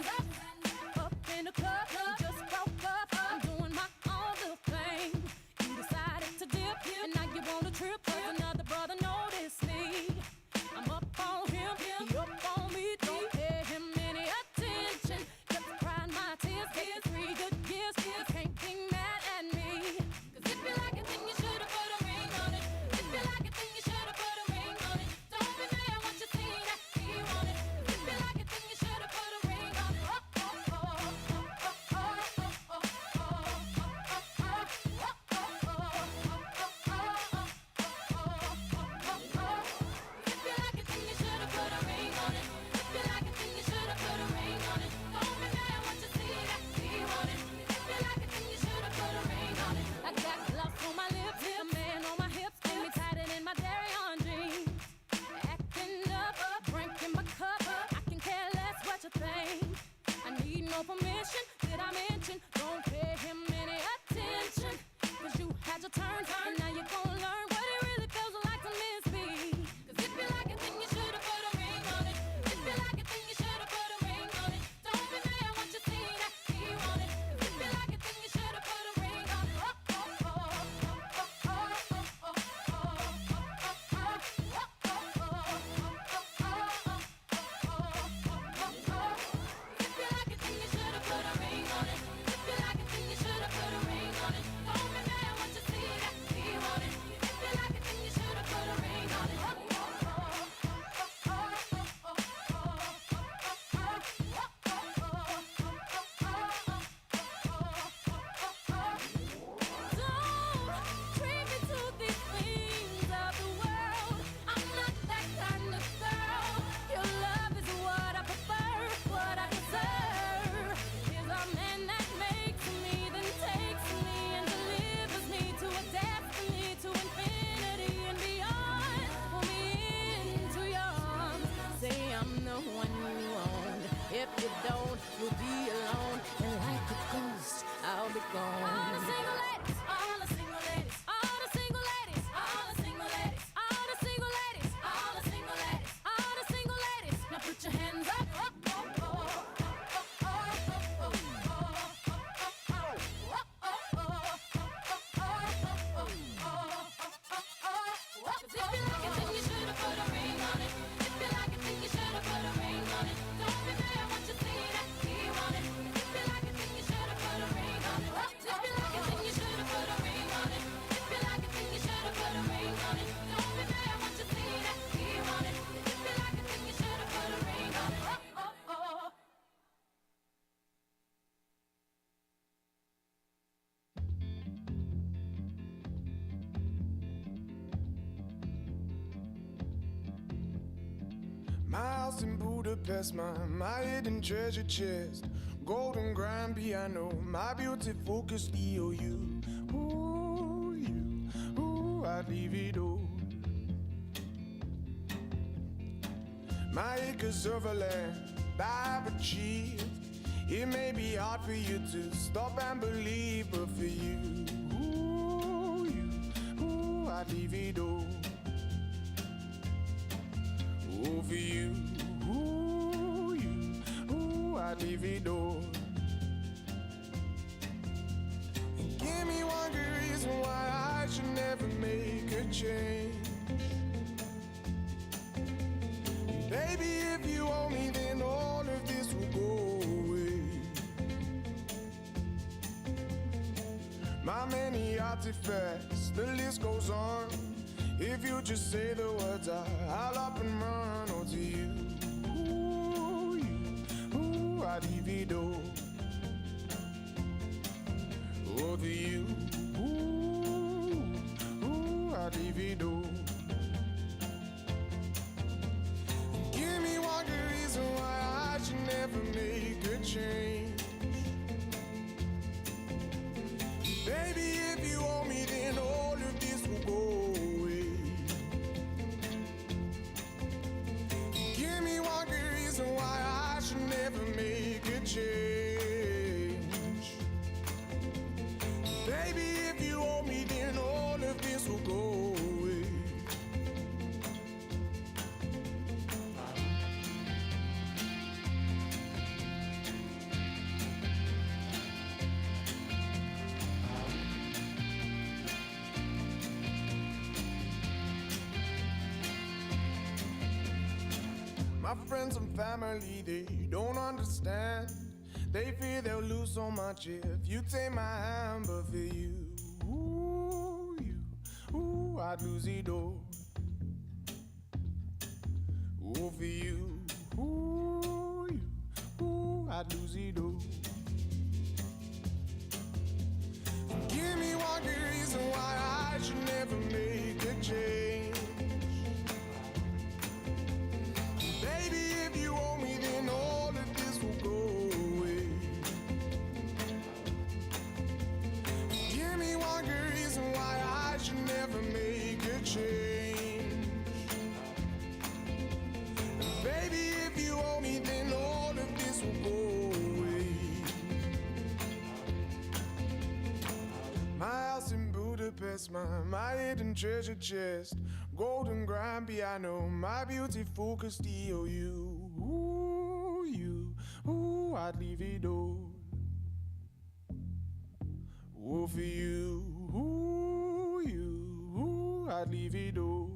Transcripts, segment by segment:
hands up in the club. You just broke up. I'm doing my own little thing. You decided to dip, and now you want a trip. 'Cause another brother noticed me. I'm up on him, he up on me. Don't pay him any attention. Kept crying my tears, getting 3 good years. You can't be mad at me. 'Cause if you like it, then you should've put a ring on it. If you like it, then you should've put a ring on it. Don't be mad once you see that he want it. If you like it, then you should've put a ring on it. Permission, did I mention? Don't pay him any attention. 'Cause you had your turn, and now you're gonna learn what it really feels like to miss me. 'Cause if you like it, then you should've put a ring on it. If you like it, then you should've put a ring on it. Don't be mad once you see that he want it. 'Cause if you like it, then you should've put a ring on it. If you don't, you'll be alone. And like a ghost, I'll be gone. All the single ladies, all the single ladies, all the single ladies, all the single ladies, all the single ladies, all the single ladies, all the single ladies. Now put your hands up. My house in Budapest, my hidden treasure chest, golden grand piano, my beauty focus EOU. Ooh, I'd leave it all. My acres of land I've achieved. It may be hard for you to stop and believe, but for you, I'd leave it all. Oh, for you, I'd leave it all. And give me one good reason why I should never make a change. Baby, if you owe me, then all of this will go away. My many artifacts, the list goes on. If you just say the words, I'll up and run. Oh, to you, I'd leave it all. Oh, to you, I'd leave it all. Give me one good reason why I should never make a change. Baby, if you owe me, then all of this will go away. Give me one good reason why I should never make a change. Baby, if you owe me, then all of this will go away. My friends and family, they don't understand. They fear they'll lose so much if you take my hand. But for you, I'd lose it all. Oh, for you, I'd lose it all. Give me one good reason why I should never make a change. Baby, if you owe me, then all of this will go away. Give me one good reason why I should never make a change. Baby, if you owe me, then all of this will go away. My house in Budapest, my hidden treasure chest, golden grand piano, my beautiful Castillo. I'd leave it all. Oh, for you, I'd leave it all.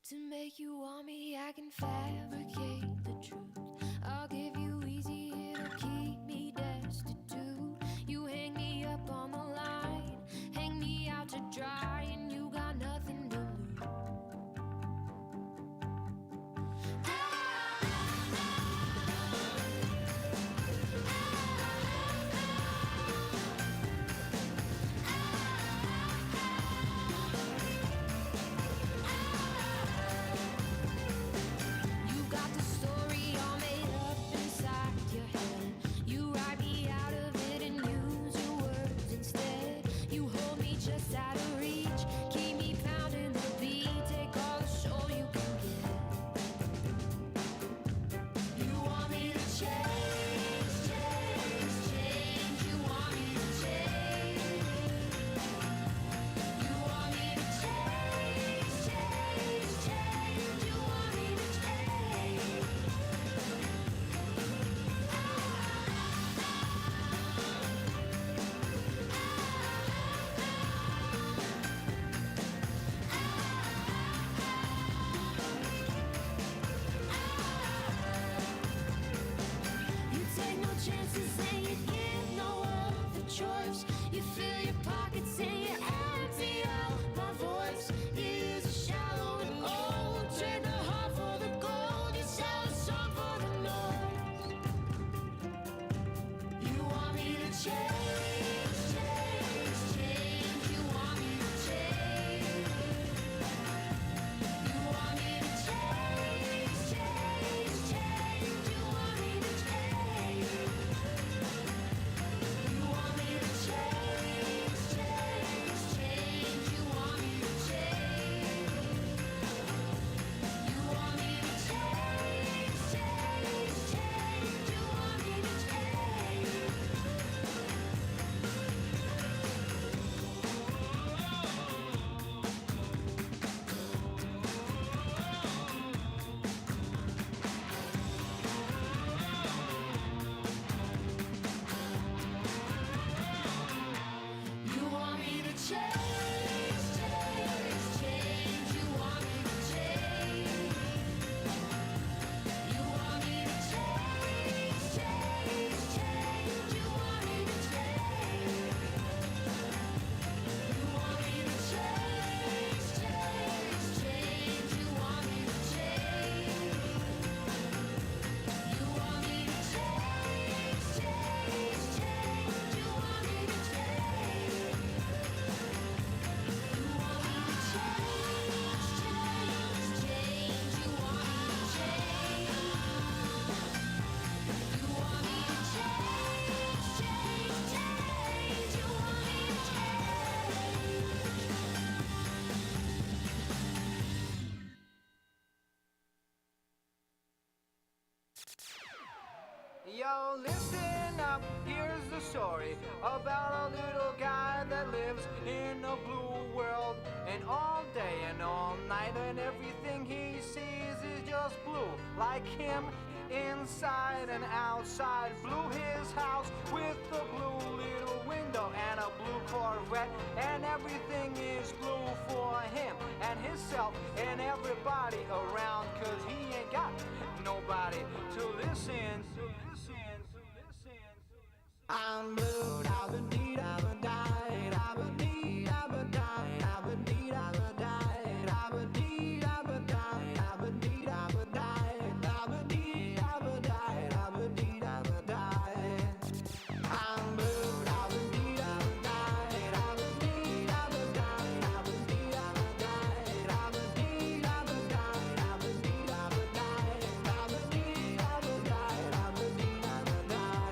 To make you want me, I can fabricate the truth. I'll give you easy, it'll keep me destitute. You hang me up on the line, hang me out try and you got nothing to lose. You got the story all made up inside your head. You write me out of it and use your words instead. You hold me just out of reach, keep me pounding the beat, take all the show you can get. You want me to change, change, change. You want me to change. You want me to change, change, change. You want me to change. You take no chances and you give no other choice. You fill your pockets and you empty out my voice. You use a shallow and old, trade the heart for the gold. You sell a song for the noise. You want me to change, change, change. You want me to change. You want me to change, change, change. You want me to change. You want me to change, change, change. You want me to change. You want me to change, change, change. You want me to change. You want me to change, change, change. You want me to change. You want me to change, change, change. You want me to change. You want me to change, change, change. You want me to change. You want me to change, change, change. You want me to change. You want me to change, change, change. You want me to change. You want me to change, change, change. You want me to Yo, listen up, here's the story about a little guy that lives in a blue world. And all day and all night, and everything he sees is just blue. Like him, inside and outside. Blue his house with a blue little window and a blue Corvette. And everything is blue for him and himself and everybody around. Cause he ain't got nobody to listen. I'm blue, da-ba-dee, da-ba-die, da-ba-dee, da-ba-die, da-ba-dee, da-ba-die, da-ba-dee, da-ba-die, da-ba-dee, da-ba-die, da-ba-dee, da-ba-die, da-ba-dee, da-ba-die. I'm blue, da-ba-dee, da-ba-die, da-ba-dee, da-ba-die, da-ba-dee, da-ba-die, da-ba-dee, da-ba-die, da-ba-dee, da-ba-die, da-ba-dee, da-ba-die, da-ba-dee, da-ba-die.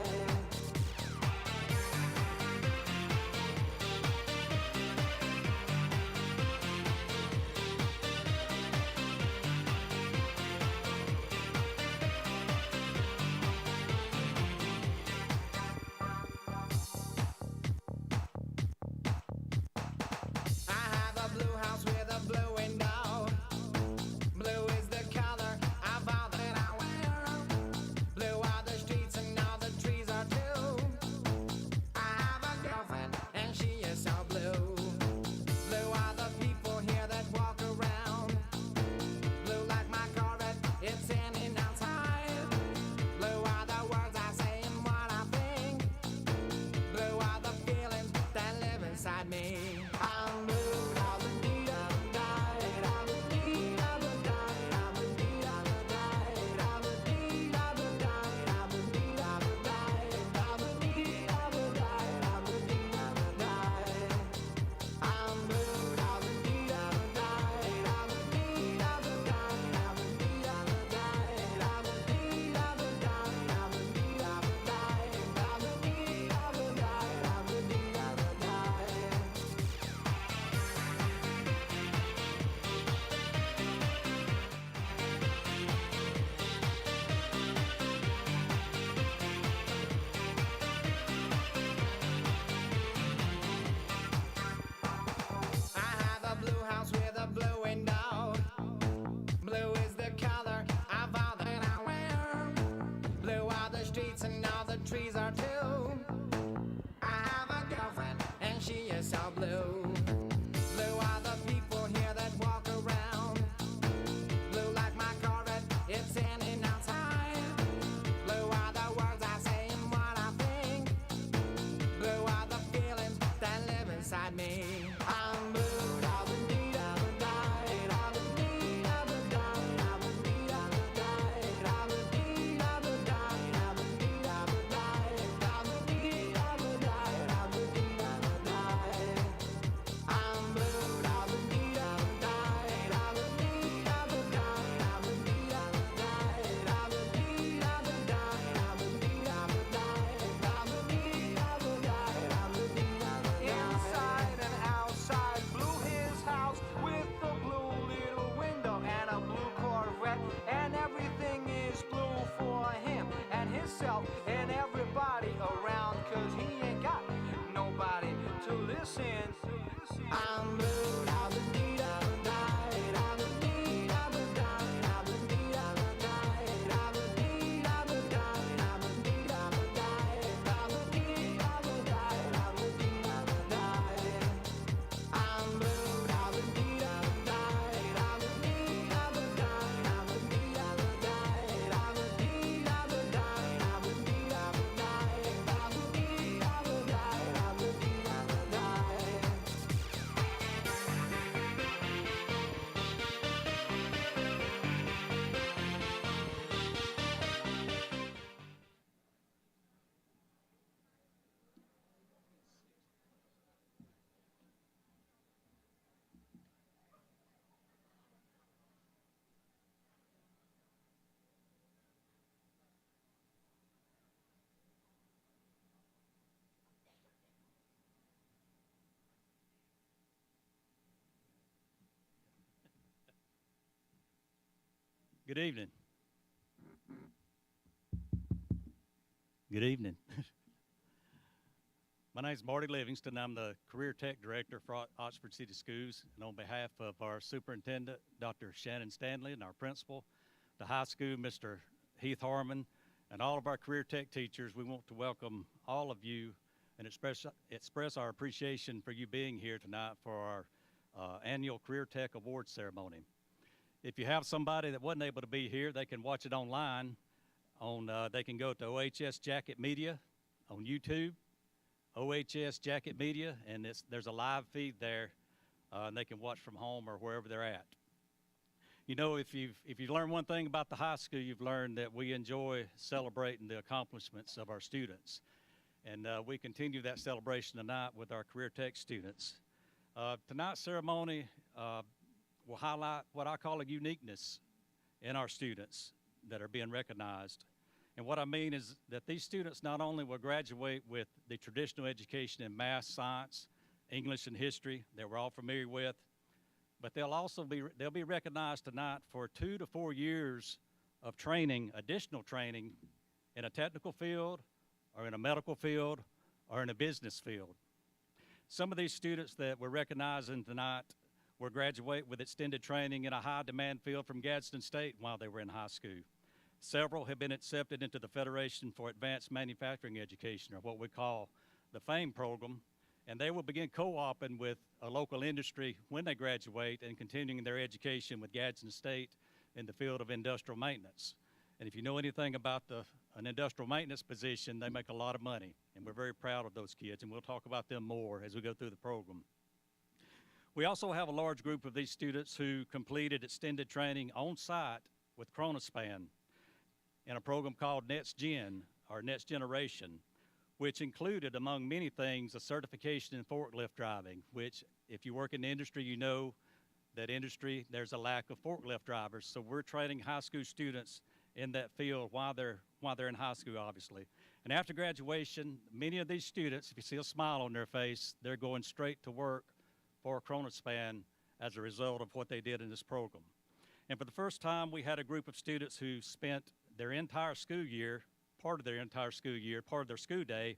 Good evening. Good evening. My name is Marty Livingston. I'm the Career Tech Director for Oxford City Schools. And on behalf of our Superintendent, Dr. Shannon Stanley, and our Principal, the high school, Mr. Heath Harmon, and all of our Career Tech teachers, we want to welcome all of you and express our appreciation for you being here tonight for our annual Career Tech Awards ceremony. If you have somebody that wasn't able to be here, they can watch it online. They can go to OHS Jacket Media on YouTube, OHS Jacket Media, and there's a live feed there, and they can watch from home or wherever they're at. You know, if you've learned one thing about the high school, you've learned that we enjoy celebrating the accomplishments of our students. And we continue that celebration tonight with our Career Tech students. Tonight's ceremony will highlight what I call a uniqueness in our students that are being recognized. And what I mean is that these students not only will graduate with the traditional education in math, science, English, and history that we're all familiar with, but they'll also be recognized tonight for 2 to 4 years of training, additional training, in a technical field, or in a medical field, or in a business field. Some of these students that we're recognizing tonight will graduate with extended training in a high-demand field from Gadsden State while they were in high school. Several have been accepted into the Federation for Advanced Manufacturing Education, or what we call the FAME program, and they will begin co-oping with a local industry when they graduate and continuing their education with Gadsden State in the field of industrial maintenance. And if you know anything about an industrial maintenance position, they make a lot of money, and we're very proud of those kids, and we'll talk about them more as we go through the program. We also have a large group of these students who completed extended training on site with Chronospan in a program called Next Gen, or Next Generation, which included, among many things, a certification in forklift driving, which, if you work in the industry, you know that industry, there's a lack of forklift drivers. So we're training high school students in that field while they're in high school, obviously. And after graduation, many of these students, if you see a smile on their face, they're going straight to work for Chronospan as a result of what they did in this program. And for the first time, we had a group of students who spent their entire school year, part of their school day,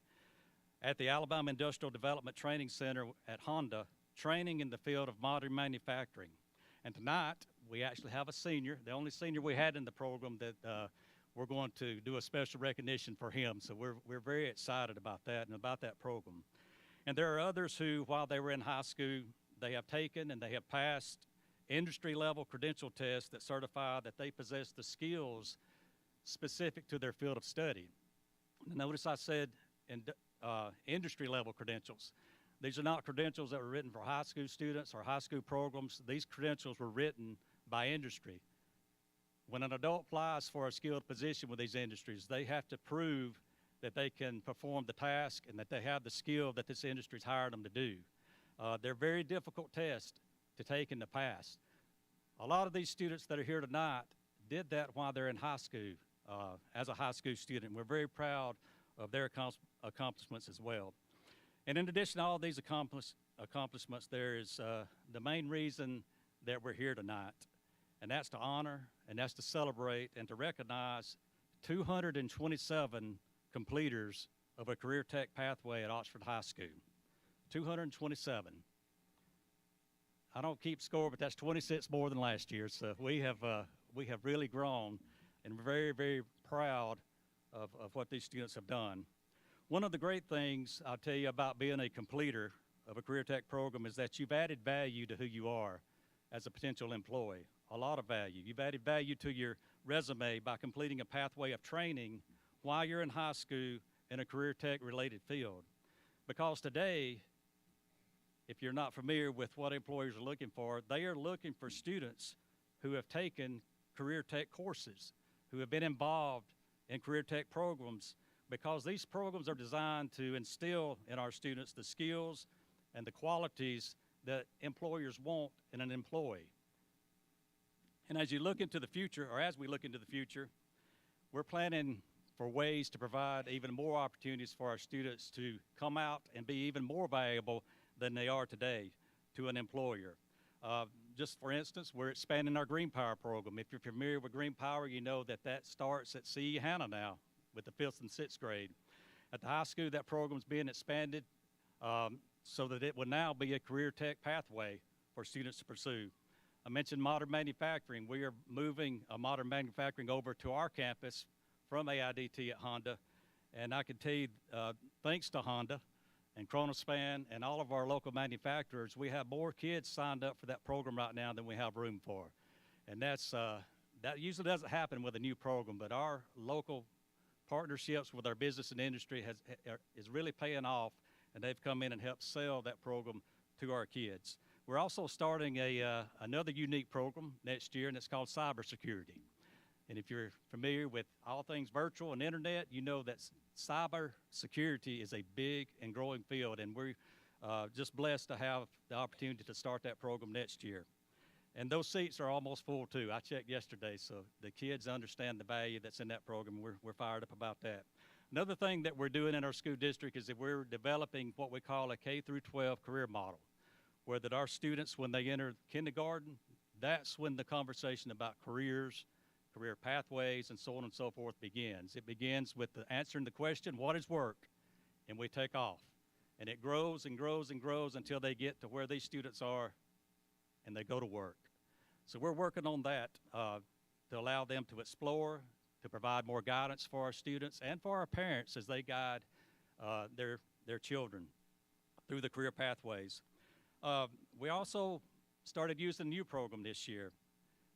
at the Alabama Industrial Development Training Center at Honda, training in the field of modern manufacturing. And tonight, we actually have a senior, the only senior we had in the program, that we're going to do a special recognition for him. So we're very excited about that and about that program. And there are others who, while they were in high school, they have taken and they have passed industry-level credential tests that certify that they possess the skills specific to their field of study. Notice I said industry-level credentials. These are not credentials that were written for high school students or high school programs. These credentials were written by industry. When an adult applies for a skilled position with these industries, they have to prove that they can perform the task and that they have the skill that this industry's hired them to do. They're very difficult tests to take and to pass. A lot of these students that are here tonight did that while they're in high school, as a high school student. We're very proud of their accomplishments as well. And in addition to all these accomplishments, there is the main reason that we're here tonight, and that's to honor, and that's to celebrate, and to recognize 227 completers of a career tech pathway at Oxford High School. 227. I don't keep score, but that's 26 more than last year. So we have really grown, and we're very, very proud of what these students have done. One of the great things I'll tell you about being a completer of a career tech program is that you've added value to who you are as a potential employee. A lot of value. You've added value to your resume by completing a pathway of training while you're in high school in a career tech related field. Because today, if you're not familiar with what employers are looking for, they are looking for students who have taken career tech courses, who have been involved in career tech programs, because these programs are designed to instill in our students the skills and the qualities that employers want in an employee. And as you look into the future, or as we look into the future, we're planning for ways to provide even more opportunities for our students to come out and be even more valuable than they are today to an employer. just for instance, we're expanding our Green Power program. If you're familiar with Green Power, you know that that starts at CE Hannah now with the 5th and 6th grade. At the high school, that program's being expanded so that it will now be a career tech pathway for students to pursue. I mentioned modern manufacturing. We are moving modern manufacturing over to our campus from AIDT at Honda. And I can tell you, thanks to Honda and Chronospan and all of our local manufacturers, we have more kids signed up for that program right now than we have room for. And that usually doesn't happen with a new program, but our local partnerships with our business and industry is really paying off, and they've come in and helped sell that program to our kids. We're also starting another unique program next year, and it's called cybersecurity. And if you're familiar with all things virtual and internet, you know that cyber security is a big and growing field, and we're just blessed to have the opportunity to start that program next year. And those seats are almost full too. I checked yesterday, so the kids understand the value that's in that program. We're fired up about that. Another thing that we're doing in our school district is that we're developing what we call a K through 12 career model, where that our students, when they enter kindergarten, that's when the conversation about careers, career pathways, and so on and so forth begins. It begins with answering the question, what is work? And we take off. And it grows and grows and grows until they get to where these students are and they go to work. So we're working on that to allow them to explore, to provide more guidance for our students and for our parents as they guide their children through the career pathways. We also started using a new program this year.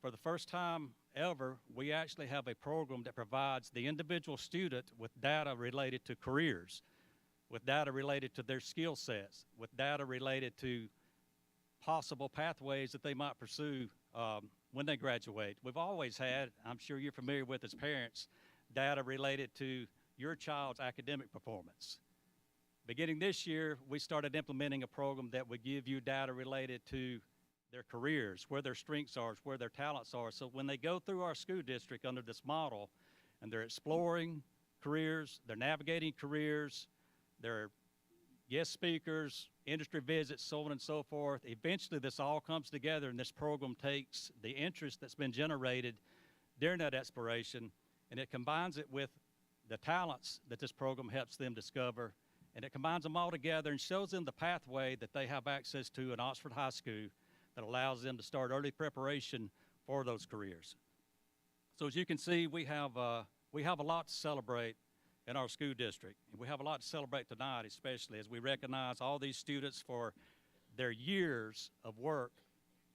For the first time ever, we actually have a program that provides the individual student with data related to careers, with data related to their skill sets, with data related to possible pathways that they might pursue when they graduate. We've always had, I'm sure you're familiar with as parents, data related to your child's academic performance. Beginning this year, we started implementing a program that would give you data related to their careers, where their strengths are, where their talents are. So when they go through our school district under this model and they're exploring careers, they're navigating careers, they're guest speakers, industry visits, so on and so forth, eventually this all comes together and this program takes the interest that's been generated during that exploration and it combines it with the talents that this program helps them discover, and it combines them all together and shows them the pathway that they have access to in Oxford High School that allows them to start early preparation for those careers. So as you can see, we have a lot to celebrate in our school district. And we have a lot to celebrate tonight, especially as we recognize all these students for their years of work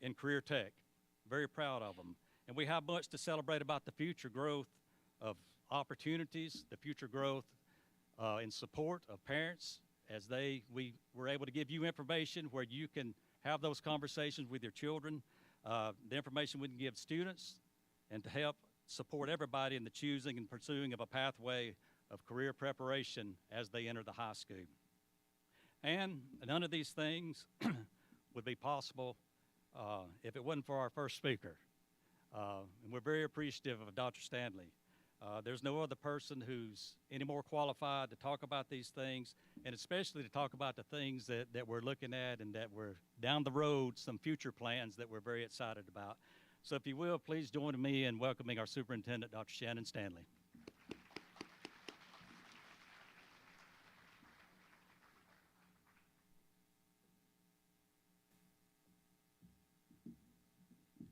in career tech. Very proud of them. And we have much to celebrate about the future growth of opportunities, the future growth in support of parents as we were able to give you information where you can have those conversations with your children, the information we can give students, and to help support everybody in the choosing and pursuing of a pathway of career preparation as they enter the high school. And none of these things would be possible if it wasn't for our first speaker. And we're very appreciative of Dr. Stanley. There's no other person who's any more qualified to talk about these things, and especially to talk about the things that we're looking at and that we're down the road, some future plans that we're very excited about. So if you will, please join me in welcoming our superintendent, Dr. Shannon Stanley.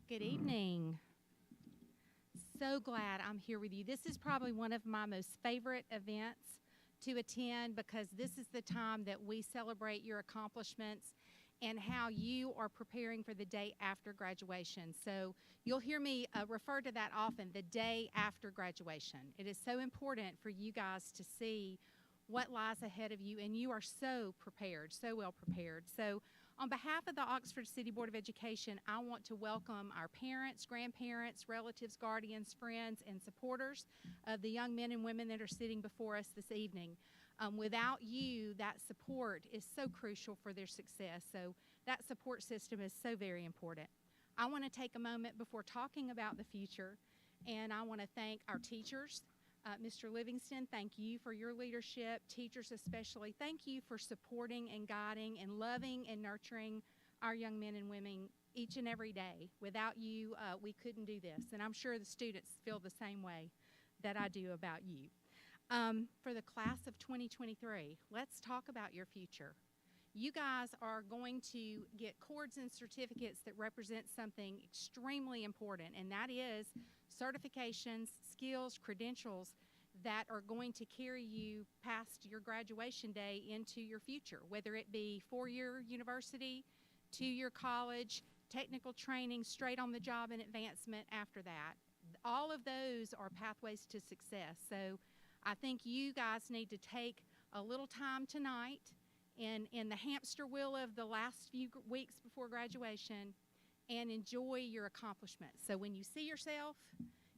Good evening. So glad I'm here with you. This is probably one of my most favorite events to attend because this is the time that we celebrate your accomplishments and how you are preparing for the day after graduation. So you'll hear me refer to that often, the day after graduation. It is so important for you guys to see what lies ahead of you, and you are so prepared, so well prepared. So on behalf of the Oxford City Board of Education, I want to welcome our parents, grandparents, relatives, guardians, friends, and supporters of the young men and women that are sitting before us this evening. Without you, that support is so crucial for their success. So that support system is so very important. I want to take a moment before talking about the future, and I want to thank our teachers. Mr. Livingston, thank you for your leadership. Teachers especially, thank you for supporting and guiding and loving and nurturing our young men and women each and every day. Without you, we couldn't do this, and I'm sure the students feel the same way that I do about you. For the class of 2023, let's talk about your future. You guys are going to get cords and certificates that represent something extremely important, and that is certifications, skills, credentials that are going to carry you past your graduation day into your future, whether it be four-year university, two-year college, technical training, straight on the job and advancement after that. All of those are pathways to success. So I think you guys need to take a little time tonight in the hamster wheel of the last few weeks before graduation and enjoy your accomplishments. So when you see yourself,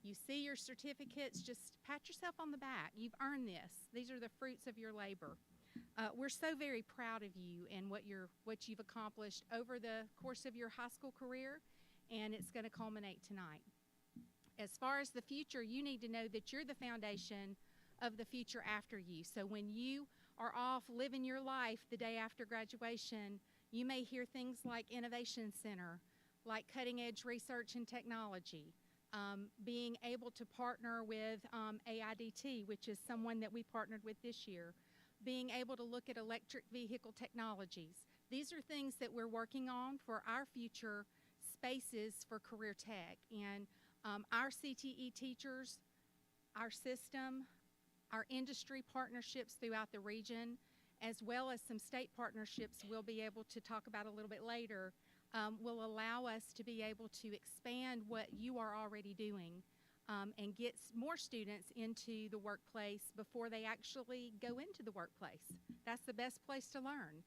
you see your certificates, just pat yourself on the back. You've earned this. These are the fruits of your labor. We're so very proud of you and what you've accomplished over the course of your high school career, and it's going to culminate tonight. As far as the future, you need to know that you're the foundation of the future after you. So when you are off living your life the day after graduation, you may hear things like Innovation Center, like cutting edge research and technology, being able to partner with AIDT, which is someone that we partnered with this year, being able to look at electric vehicle technologies. These are things that we're working on for our future spaces for career tech. And our CTE teachers, our system, our industry partnerships throughout the region, as well as some state partnerships we'll be able to talk about a little bit later, will allow us to be able to expand what you are already doing and get more students into the workplace before they actually go into the workplace. That's the best place to learn,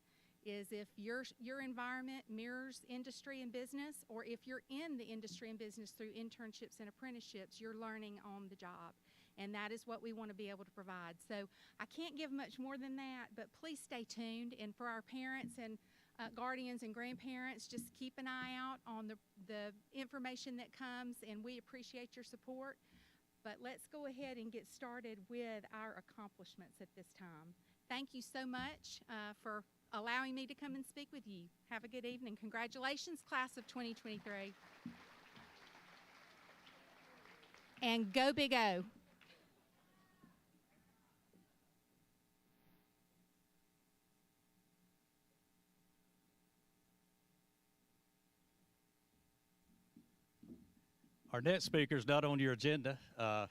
is if your environment mirrors industry and business, or if you're in the industry and business through internships and apprenticeships, you're learning on the job. And that is what we want to be able to provide. So I can't give much more than that, but please stay tuned. And for our parents and guardians and grandparents, just keep an eye out on the information that comes, and we appreciate your support. But let's go ahead and get started with our accomplishments at this time. Thank you so much for allowing me to come and speak with you. Have a good evening. Congratulations, class of 2023. And go Big O. Our next speaker is not on your agenda, but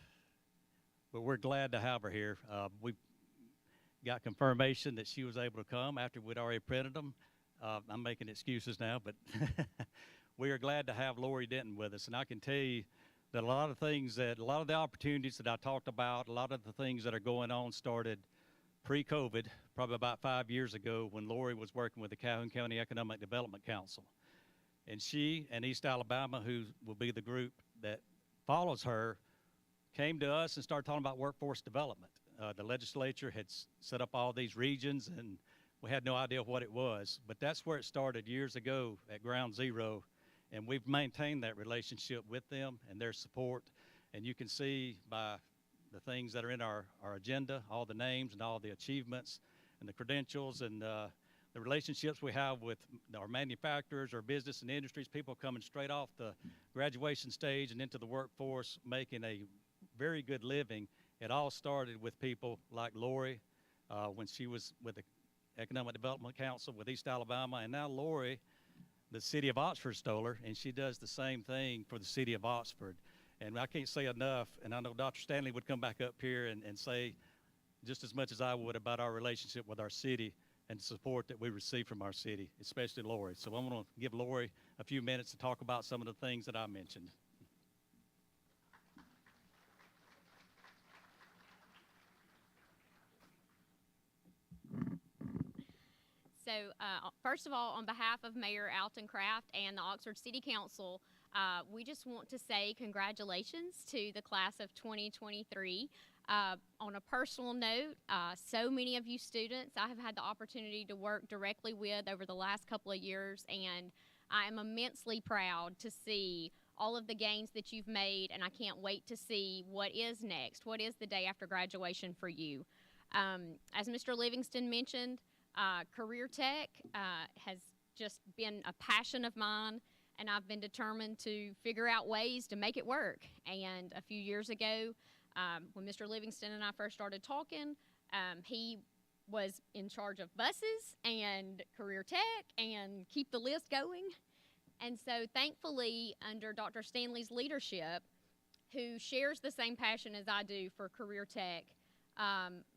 we're glad to have her here. We got confirmation that she was able to come after we'd already printed them. I'm making excuses now, but we are glad to have Lori Denton with us. And I can tell you that a lot of the opportunities that I talked about, a lot of the things that are going on started pre-COVID, probably about 5 years ago, when Lori was working with the Calhoun County Economic Development Council. And she and East Alabama, who will be the group that follows her, came to us and started talking about workforce development. The legislature had set up all these regions, and we had no idea what it was. But that's where it started years ago at ground zero, and we've maintained that relationship with them and their support. And you can see by the things that are in our agenda, all the names and all the achievements and the credentials and the relationships we have with our manufacturers, our business and industries, people coming straight off the graduation stage and into the workforce, making a very good living. It all started with people like Lori when she was with the Economic Development Council with East Alabama, and now Lori, the city of Oxford stole her, and she does the same thing for the city of Oxford. And I can't say enough, and I know Dr. Stanley would come back up here and say just as much as I would about our relationship with our city and the support that we receive from our city, especially Lori. So I'm going to give Lori a few minutes to talk about some of the things that I mentioned. So first of all, on behalf of Mayor Alton Craft and the Oxford City Council, we just want to say congratulations to the class of 2023. On a personal note, so many of you students I have had the opportunity to work directly with over the last couple of years, and I am immensely proud to see all of the gains that you've made, and I can't wait to see what is next, what is the day after graduation for you. As Mr. Livingston mentioned, Career Tech has just been a passion of mine, and I've been determined to figure out ways to make it work. And a few years ago, when Mr. Livingston and I first started talking, he was in charge of buses and career tech and keep the list going. And so thankfully, under Dr. Stanley's leadership, who shares the same passion as I do for career tech,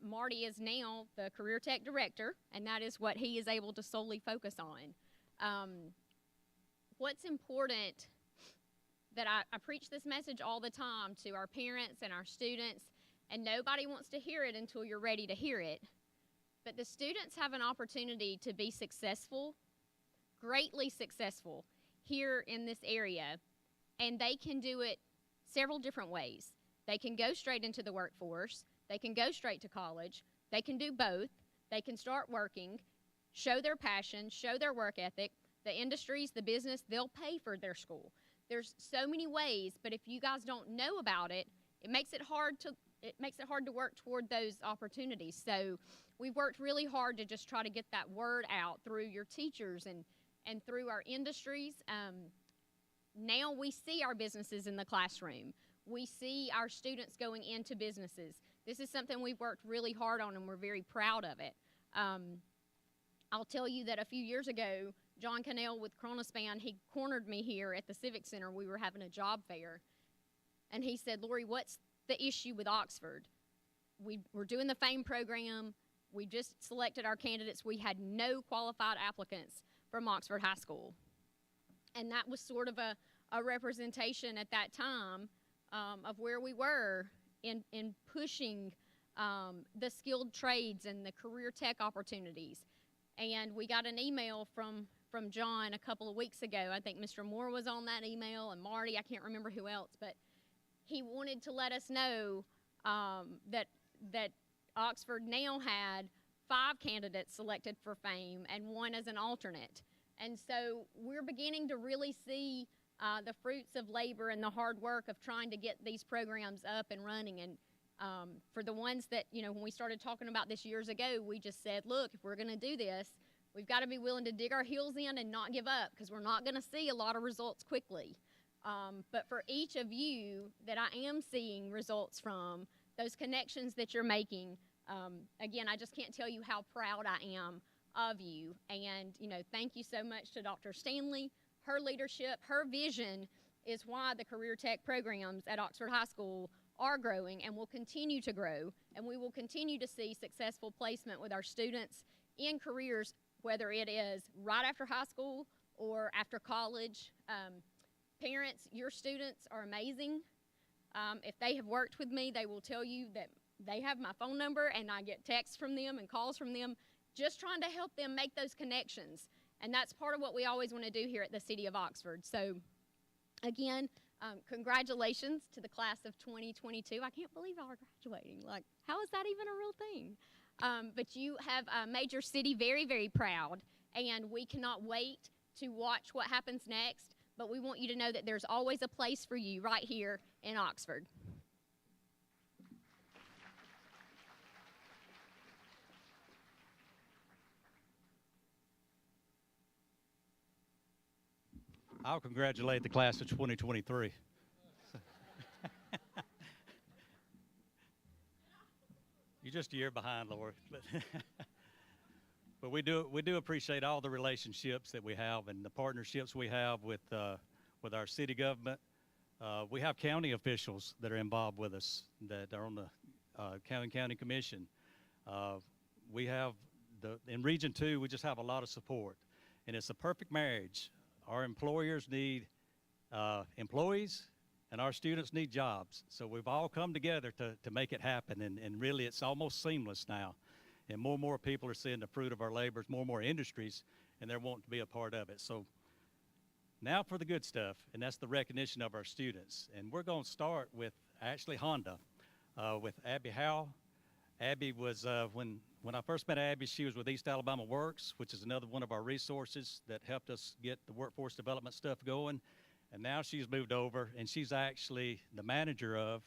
Marty is now the career tech director, and that is what he is able to solely focus on. What's important, that I preach this message all the time to our parents and our students, and nobody wants to hear it until you're ready to hear it. But the students have an opportunity to be successful, greatly successful, here in this area, and they can do it several different ways. They can go straight into the workforce, they can go straight to college, they can do both, they can start working, show their passion, show their work ethic. The industries, the business, they'll pay for their school. There's so many ways, but if you guys don't know about it, it makes it hard to work toward those opportunities. So we've worked really hard to just try to get that word out through your teachers and through our industries. Now we see our businesses in the classroom. We see our students going into businesses. This is something we've worked really hard on, and we're very proud of it. I'll tell you that a few years ago, John Cannell with Chronospan, he cornered me here at the Civic Center. We were having a job fair, and he said, "Lori, what's the issue with Oxford? We're doing the FAME program. We just selected our candidates. We had no qualified applicants from Oxford High School." And that was sort of a representation at that time of where we were in pushing the skilled trades and the career tech opportunities. And we got an email from John a couple of weeks ago. I think Mr. Moore was on that email, and Marty, I can't remember who else, but he wanted to let us know that Oxford now had 5 candidates selected for FAME and 1 as an alternate. And so we're beginning to really see the fruits of labor and the hard work of trying to get these programs up and running. And for the ones that, when we started talking about this years ago, we just said, look, if we're going to do this, we've got to be willing to dig our heels in and not give up, because we're not going to see a lot of results quickly. But for each of you that I am seeing results from, those connections that you're making, again, I just can't tell you how proud I am of you. And, thank you so much to Dr. Stanley. Her leadership, her vision is why the career tech programs at Oxford High School are growing and will continue to grow. And we will continue to see successful placement with our students in careers, whether it is right after high school or after college. Parents, your students are amazing. If they have worked with me, they will tell you that they have my phone number, and I get texts from them and calls from them, just trying to help them make those connections. And that's part of what we always want to do here at the City of Oxford. So again, congratulations to the class of 2022. I can't believe y'all are graduating. Like, how is that even a real thing? But you have made your city very, very proud, and we cannot wait to watch what happens next. But we want you to know that there's always a place for you right here in Oxford. I'll congratulate the class of 2023. You're just a year behind, Lori. But we do appreciate all the relationships that we have and the partnerships we have with our city government. We have county officials that are involved with us that are on the county commission. We have in Region 2, we just have a lot of support, and it's a perfect marriage. Our employers need employees, and our students need jobs. So we've all come together to make it happen, and really it's almost seamless now. And more people are seeing the fruit of our labors, more industries, and they're wanting to be a part of it. So now for the good stuff, and that's the recognition of our students. And we're going to start with actually Honda, with Abby Howe. Abby was, when I first met Abby, she was with East Alabama Works, which is another one of our resources that helped us get the workforce development stuff going. And now she's moved over, and she's actually the manager of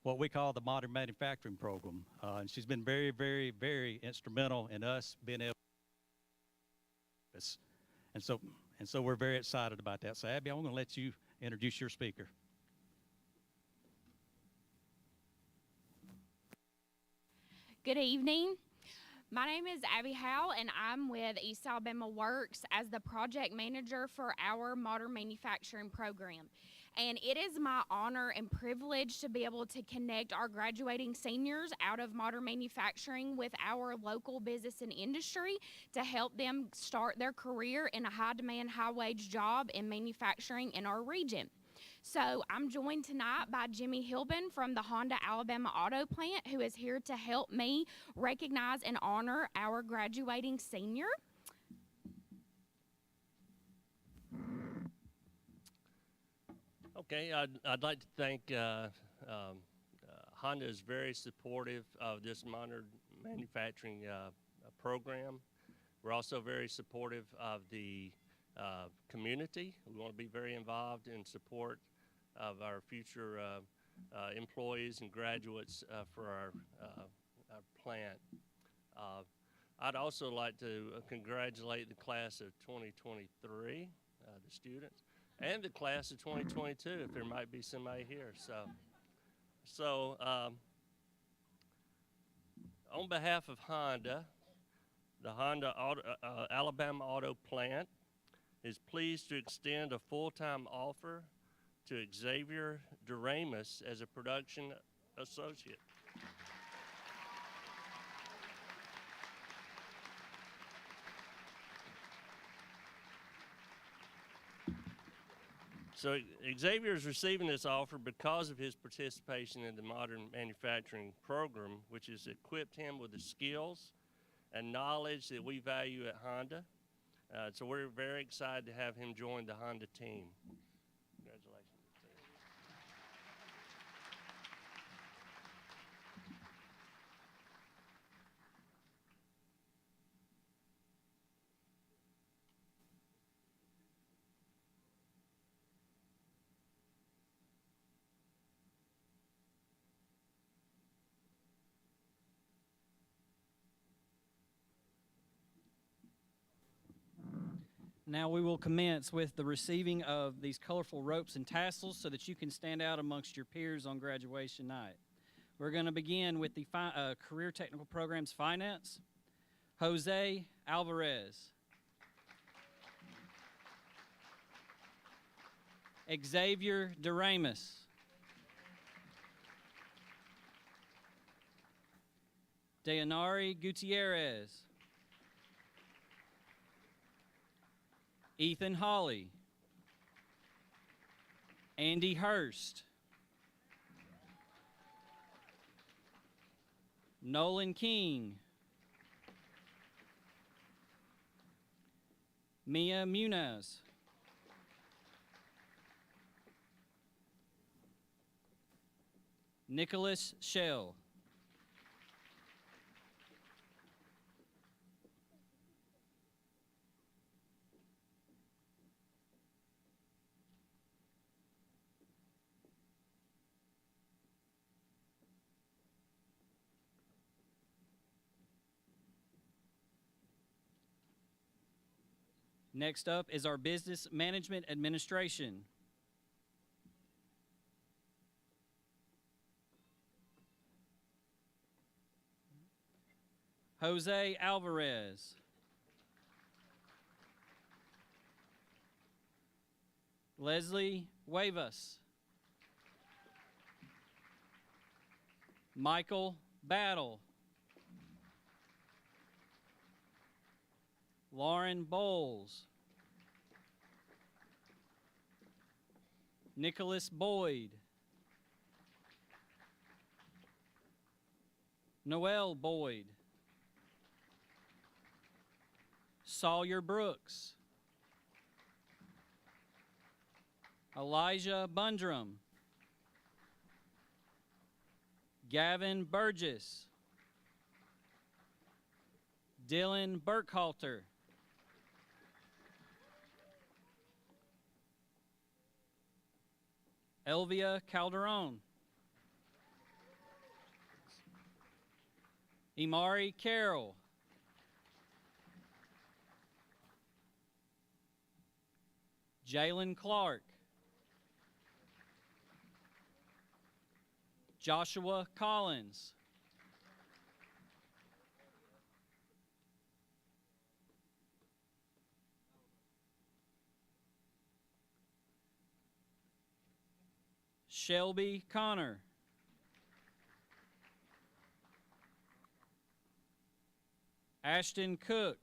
what we call the Modern Manufacturing Program. And she's been very, very, very instrumental in us being able to. And so And so we're very excited about that. So Abby, I'm going to let you introduce your speaker. Good evening. My name is Abby Howe, and I'm with East Alabama Works as the project manager for our modern manufacturing program. And it is my honor and privilege to be able to connect our graduating seniors out of modern manufacturing with our local business and industry to help them start their career in a high-demand, high-wage job in manufacturing in our region. So I'm joined tonight by Jimmy Hilbin from the Honda Alabama Auto Plant, who is here to help me recognize and honor our graduating senior. Okay, I'd like to thank Honda is very supportive of this modern manufacturing program. We're also very supportive of the community. We want to be very involved in support of our future employees and graduates for our plant. I'd also like to congratulate the class of 2023, the students, and the class of 2022, if there might be somebody here. So on behalf of Honda, the Honda Alabama Auto Plant is pleased to extend a full-time offer to Xavier Doremus as a production associate. So Xavier is receiving this offer because of his participation in the modern manufacturing program, which has equipped him with the skills and knowledge that we value at Honda. So we're very excited to have him join the Honda team. Congratulations. Now we will commence with the receiving of these colorful ropes and tassels so that you can stand out amongst your peers on graduation night. We're going to begin with the Career Technical Programs Finance. Jose Alvarez. Xavier Doremus. Dayanari Gutierrez. Ethan Hawley. Andy Hurst. Nolan King. Mia Muniz. Nicholas Shell. Next up is our Business Management Administration. Jose Alvarez. Leslie Cuevas. Michael Battle. Lauren Bowles. Nicholas Boyd. Noel Boyd. Sawyer Brooks. Elijah Bundrum. Gavin Burgess. Dylan Burkhalter. Elvia Calderon. Imari Carroll. Jalen Clark, Joshua Collins, Shelby Connor, Ashton Cook,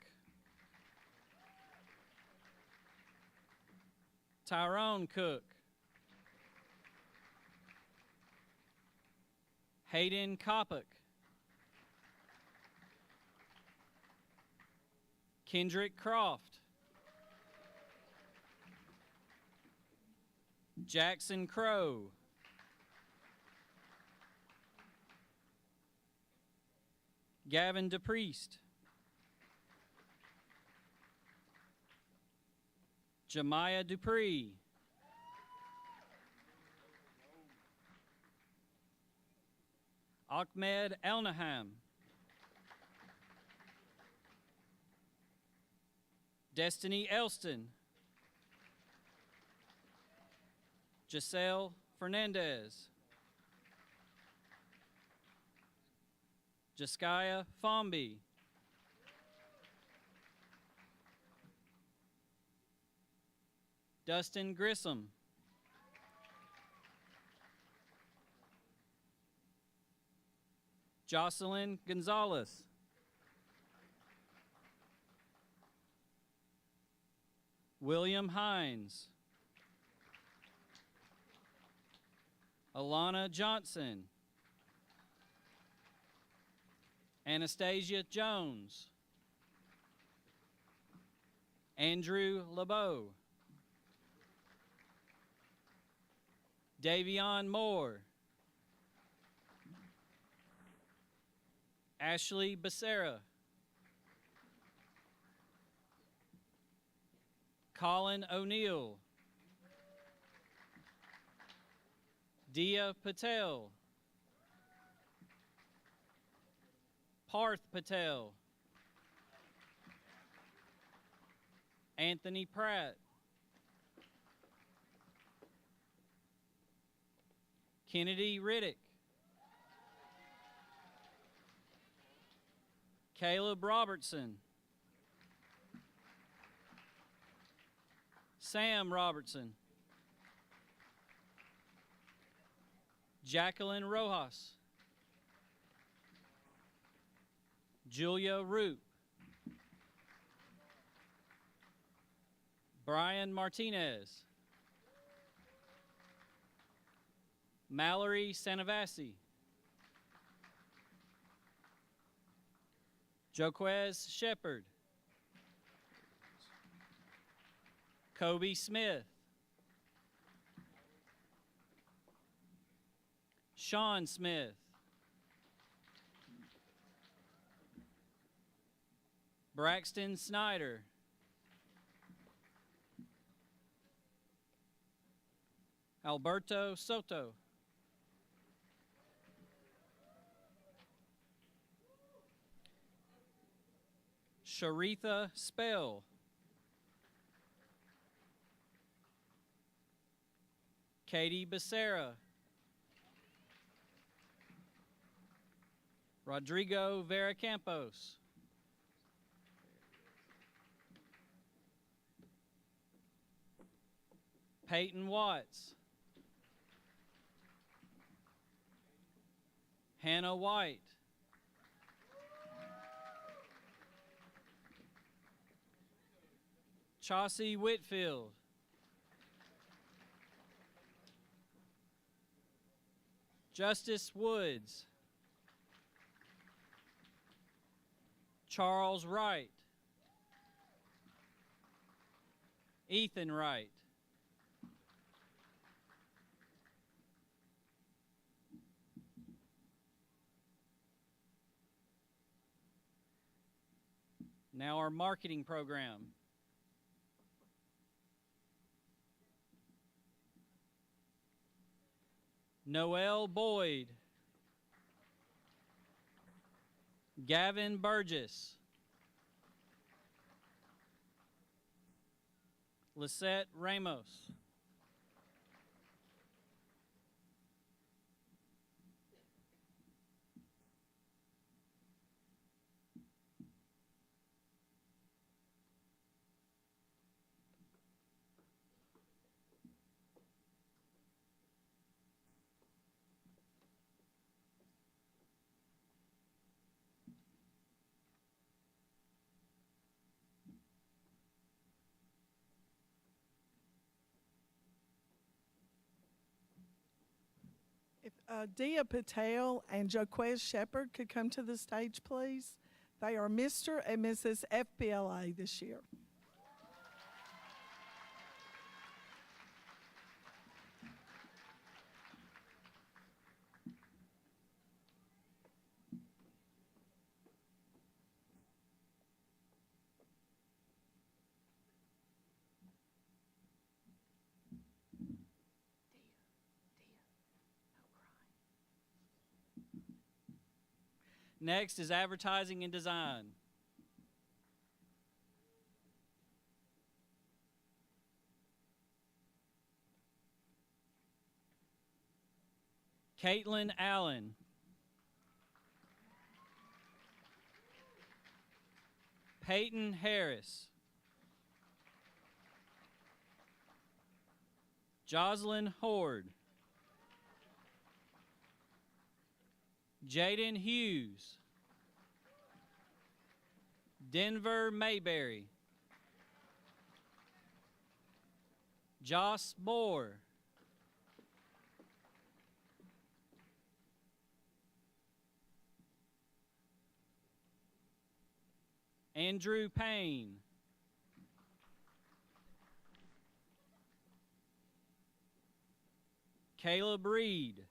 Tyrone Cook, Hayden Koppick, Kendrick Croft, Jackson Crow, Gavin DePriest, Jemiah Dupree, Ahmed Elnaham, Destiny Elston, Giselle Fernandez, Jaskiah Fomby, Dustin Grissom, Jocelyn Gonzalez, William Hines, Alana Johnson, Anastasia Jones, Andrew LeBeau, Davion Moore, Ashley Becerra, Colin O'Neill, Dia Patel, Parth Patel, Anthony Pratt, Kennedy Riddick, Caleb Robertson, Sam Robertson, Jacqueline Rojas, Julia Root, Brian Martinez, Mallory Sanavasi, Joquez Shepard, Kobe Smith, Sean Smith, Braxton Snyder, Alberto Soto, Sharitha Spell, Katie Becerra, Rodrigo Veracampos, Peyton Watts, Hannah White, Chauncey Whitfield, Justice Woods, Charles Wright, Ethan Wright, now our marketing program. Noel Boyd, Gavin Burgess, Lisette Ramos. If Dia Patel and Joquez Shepard could come to the stage, please. They are Mr. and Mrs. FBLA this year. Next is advertising and design. Caitlin Allen. Peyton Harris. Jocelyn Horde. Jaden Hughes. Denver Mayberry. Joss Moore. Andrew Payne. Caleb Reed.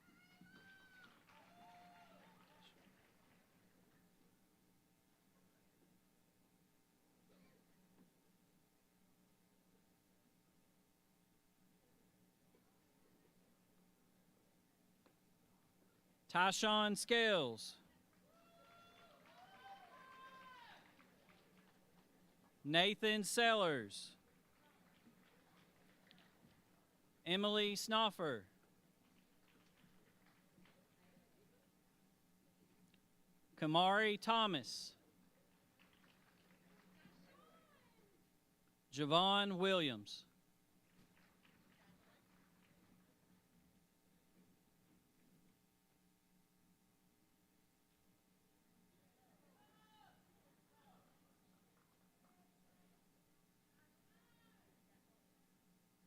Tyshawn Scales. Nathan Sellers. Emily Snoffer. Kamari Thomas. Javon Williams.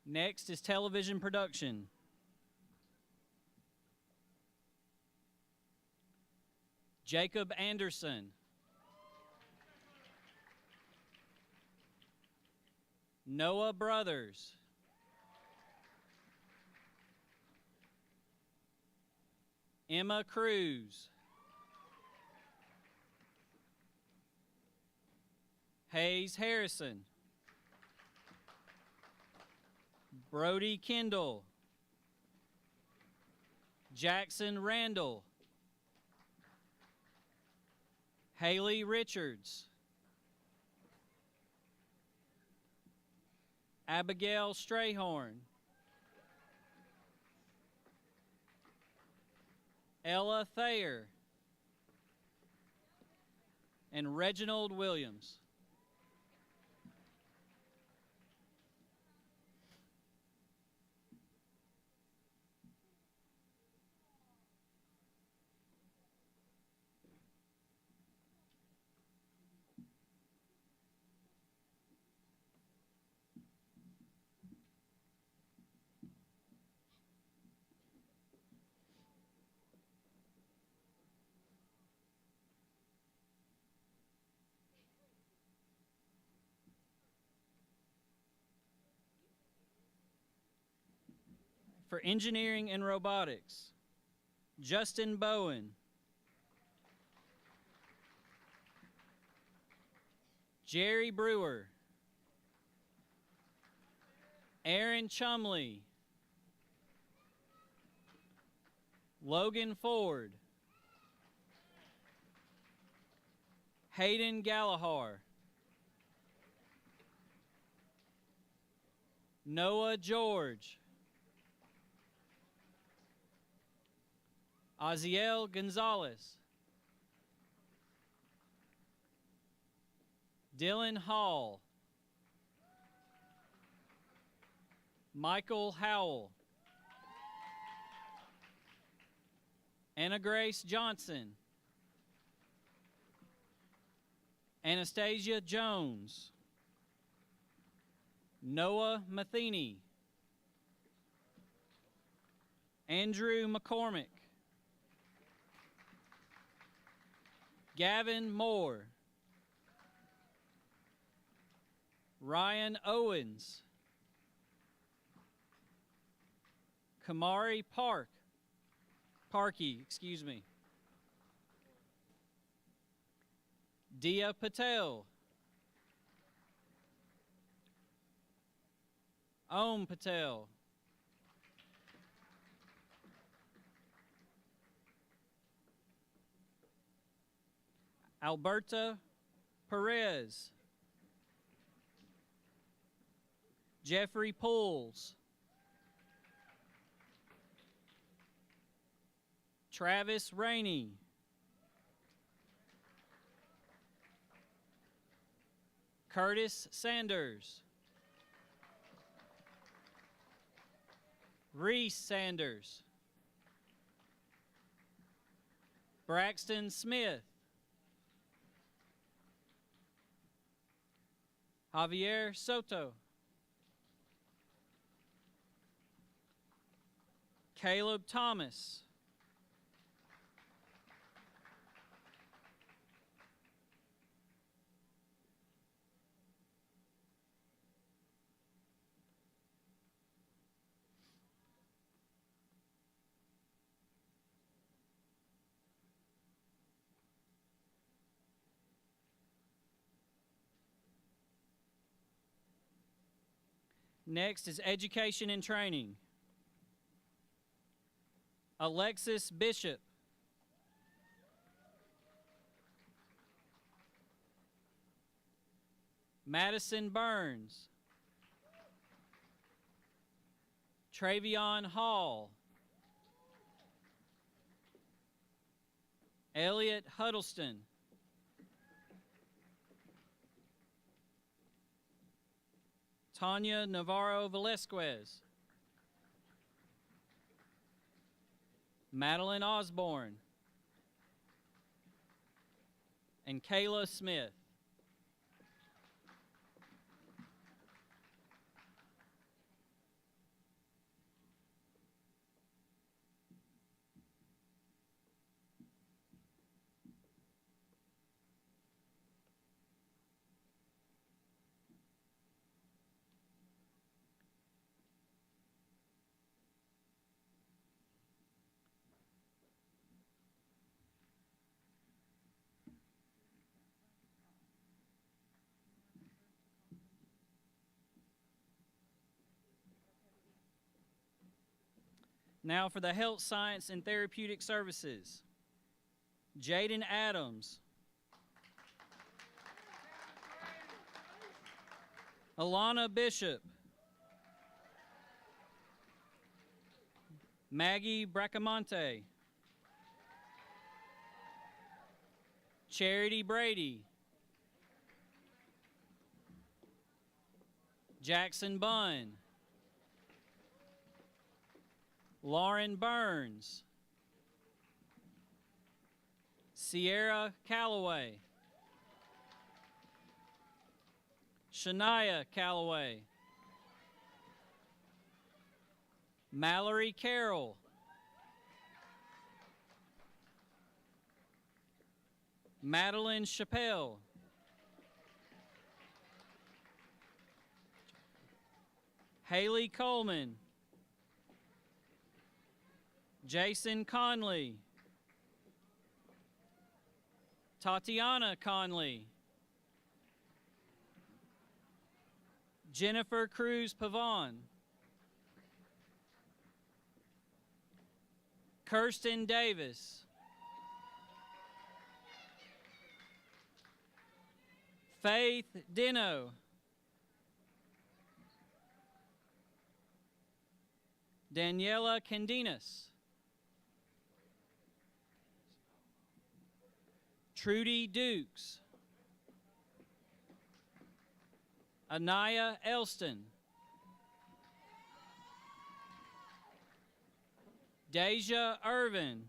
Next is television production. Jacob Anderson. Noah Brothers. Emma Cruz. Hayes Harrison. Brody Kendall. Jackson Randall. Haley Richards. Abigail Strayhorn. Ella Thayer. And Reginald Williams. For engineering and robotics, Justin Bowen. Jerry Brewer. Aaron Chumley. Logan Ford. Hayden Gallagher. Noah George. Aziel Gonzalez. Dylan Hall. Michael Howell. Anna Grace Johnson. Anastasia Jones. Noah Matheny. Andrew McCormick. Gavin Moore. Ryan Owens. Kamari Parkey, excuse me. Dia Patel. Om Patel. Alberta Perez. Jeffrey Pools. Travis Rainey. Curtis Sanders. Reese Sanders. Braxton Smith. Javier Soto. Caleb Thomas. Next is education and training. Alexis Bishop. Madison Burns. Travion Hall. Elliot Huddleston. Tanya Navarro Velasquez. Madeline Osborne. And Kayla Smith. Now for the health, science, and therapeutic services. Jaden Adams. Alana Bishop. Maggie Bracamonte. Charity Brady. Jackson Bunn. Lauren Burns. Sierra Calloway. Shania Calloway. Mallory Carroll. Madeline Chappelle. Haley Coleman. Jason Conley. Tatiana Conley. Jennifer Cruz Pavon. Kirsten Davis. Faith Dino. Daniela Candinas. Trudy Dukes. Anaya Elston. Deja Irvin.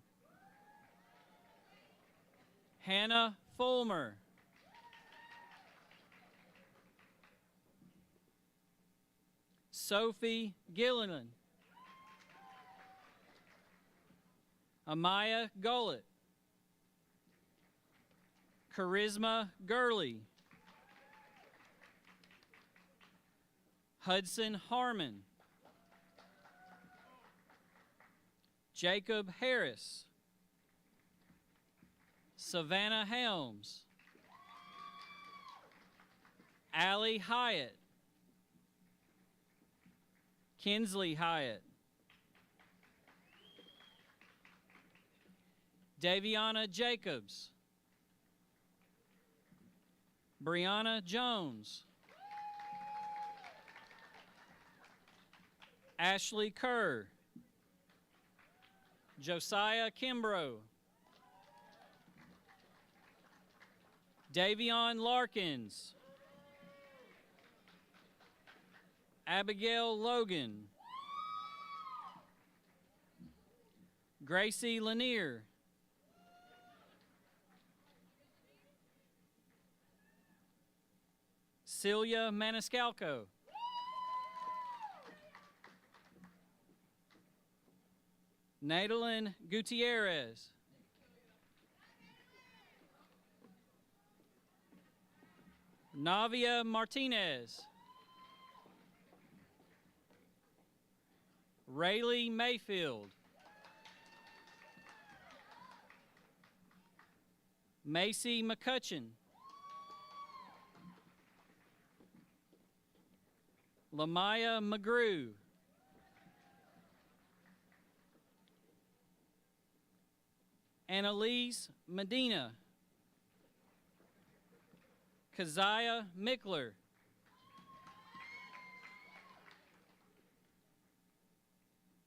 Hannah Fulmer. Sophie Gilliland. Amaya Gullett. Charisma Gurley. Hudson Harmon. Jacob Harris. Savannah Helms. Allie Hyatt. Kinsley Hyatt. Daviana Jacobs. Brianna Jones. Ashley Kerr. Josiah Kimbrough. Davion Larkins. Abigail Logan. Gracie Lanier. Celia Maniscalco. Nadalyn Gutierrez. Navia Martinez. Rayleigh Mayfield. Macy McCutcheon. Lamaya McGrew. Annalise Medina. Keziah Mickler.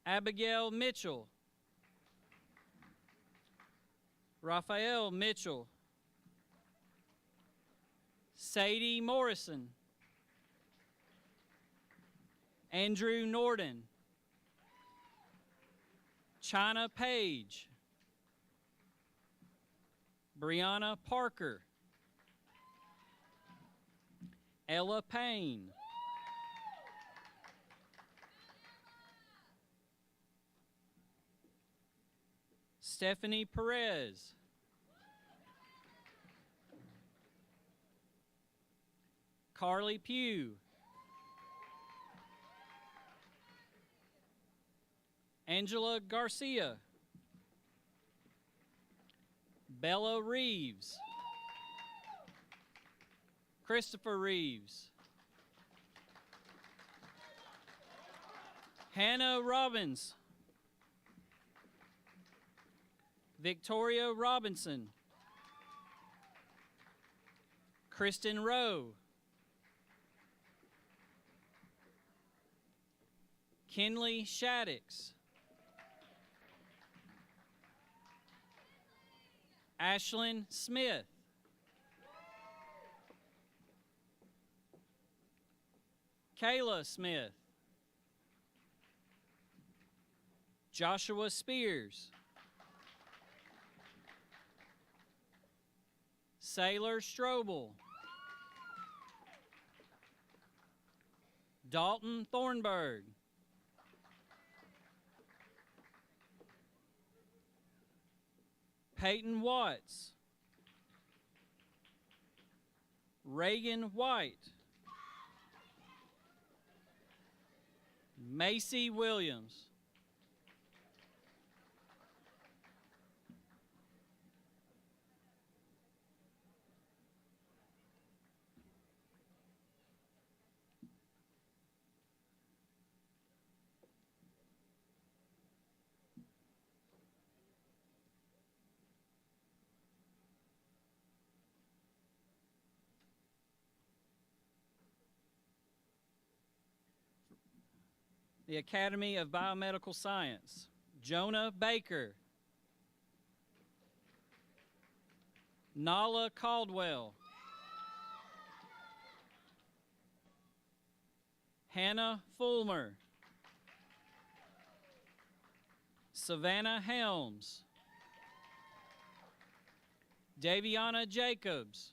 Abigail Mitchell. Raphael Mitchell. Sadie Morrison. Andrew Norden. China Page. Brianna Parker. Ella Payne. Stephanie Perez. Carly Pugh. Angela Garcia. Bella Reeves. Christopher Reeves. Hannah Robbins. Victoria Robinson. Kristen Rowe. Kinley Shaddix. Ashlyn Smith. Kayla Smith. Joshua Spears. Sailor Strobel. Dalton Thornburg. Peyton Watts. Reagan White. Macy Williams. The Academy of Biomedical Science, Jonah Baker. Nala Caldwell. Hannah Fulmer. Savannah Helms. Daviana Jacobs.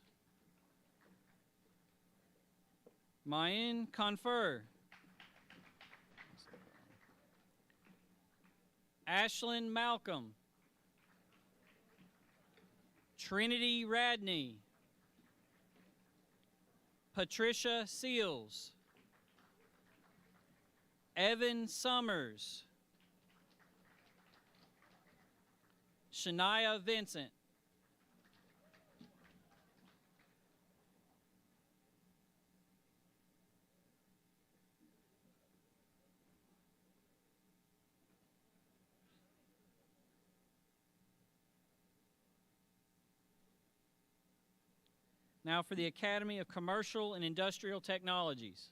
Mayan Confer. Ashlyn Malcolm. Trinity Radney. Patricia Seals. Evan Summers. Shania Vincent. Now for the Academy of Commercial and Industrial Technologies.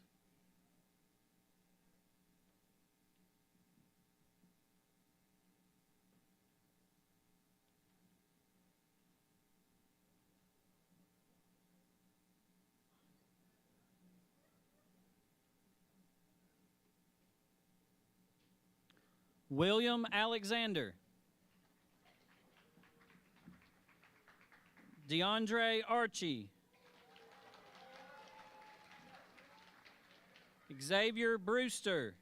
William Alexander. DeAndre Archie. Xavier Brewster.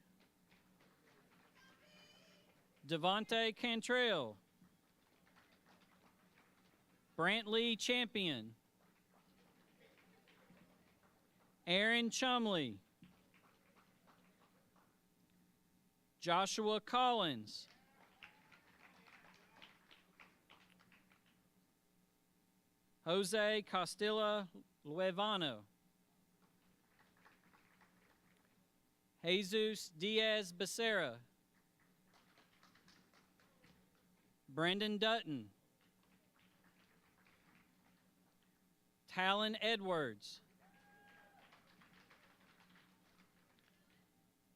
Devontae Cantrell. Brantley Champion. Aaron Chumley. Joshua Collins. Jose Costilla Luevano. Jesus Diaz Becerra. Brendan Dutton. Talon Edwards.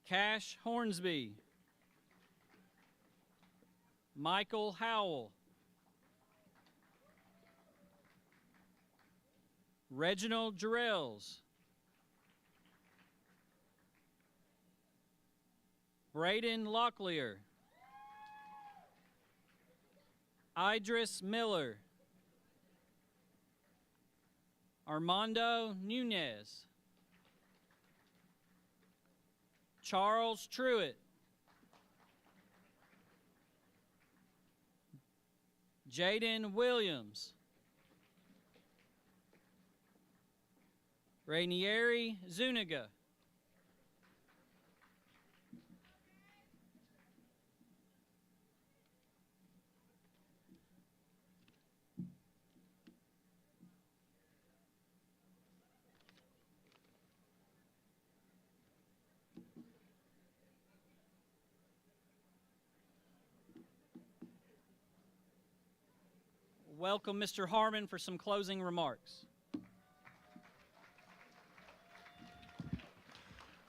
Cash Hornsby. Michael Howell. Reginald Jarrells. Braden Locklear. Idris Miller. Armando Nunez. Charles Truitt. Jaden Williams. Rainieri Zuniga. Welcome Mr. Harmon for some closing remarks.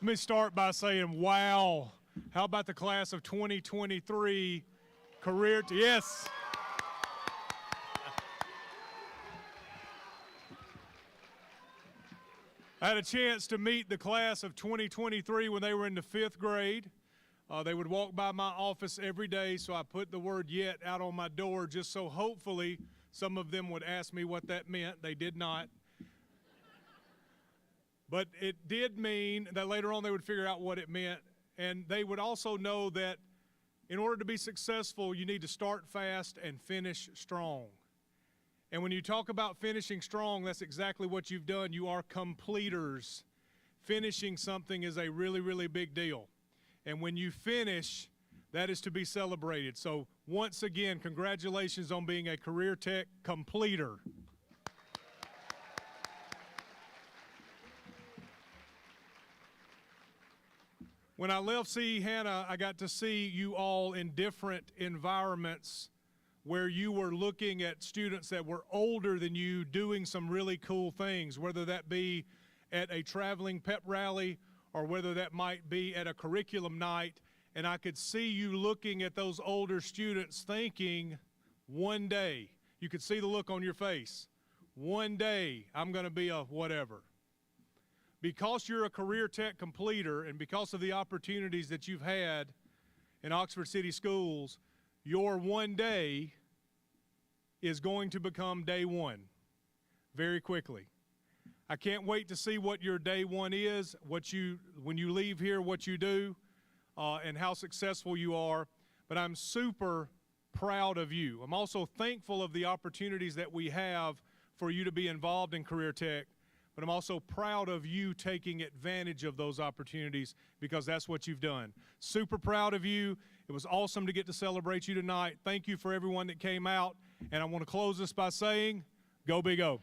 Let me start by saying, wow, how about the class of 2023 career? Yes. I had a chance to meet the class of 2023 when they were in the 5th grade. They would walk by my office every day, so I put the word "yet" out on my door just so hopefully some of them would ask me what that meant. They did not. But it did mean that later on they would figure out what it meant, and they would also know that in order to be successful, you need to start fast and finish strong. And when you talk about finishing strong, that's exactly what you've done. You are completers. Finishing something is a really, really big deal. And when you finish, that is to be celebrated. So once again, congratulations on being a Career Tech completer. When I left CE Hannah, I got to see you all in different environments where you were looking at students that were older than you doing some really cool things, whether that be at a traveling pep rally or whether that might be at a curriculum night. and I could see you looking at those older students thinking, one day, you could see the look on your face, one day I'm going to be a whatever. Because you're a career tech completer and because of the opportunities that you've had in Oxford City Schools, your one day is going to become day one very quickly. I can't wait to see what your day one is, when you leave here, what you do, and how successful you are. But I'm super proud of you. I'm also thankful of the opportunities that we have for you to be involved in career tech, but I'm also proud of you taking advantage of those opportunities because that's what you've done. Super proud of you. It was awesome to get to celebrate you tonight. Thank you for everyone that came out. And I want to close this by saying, go Big O.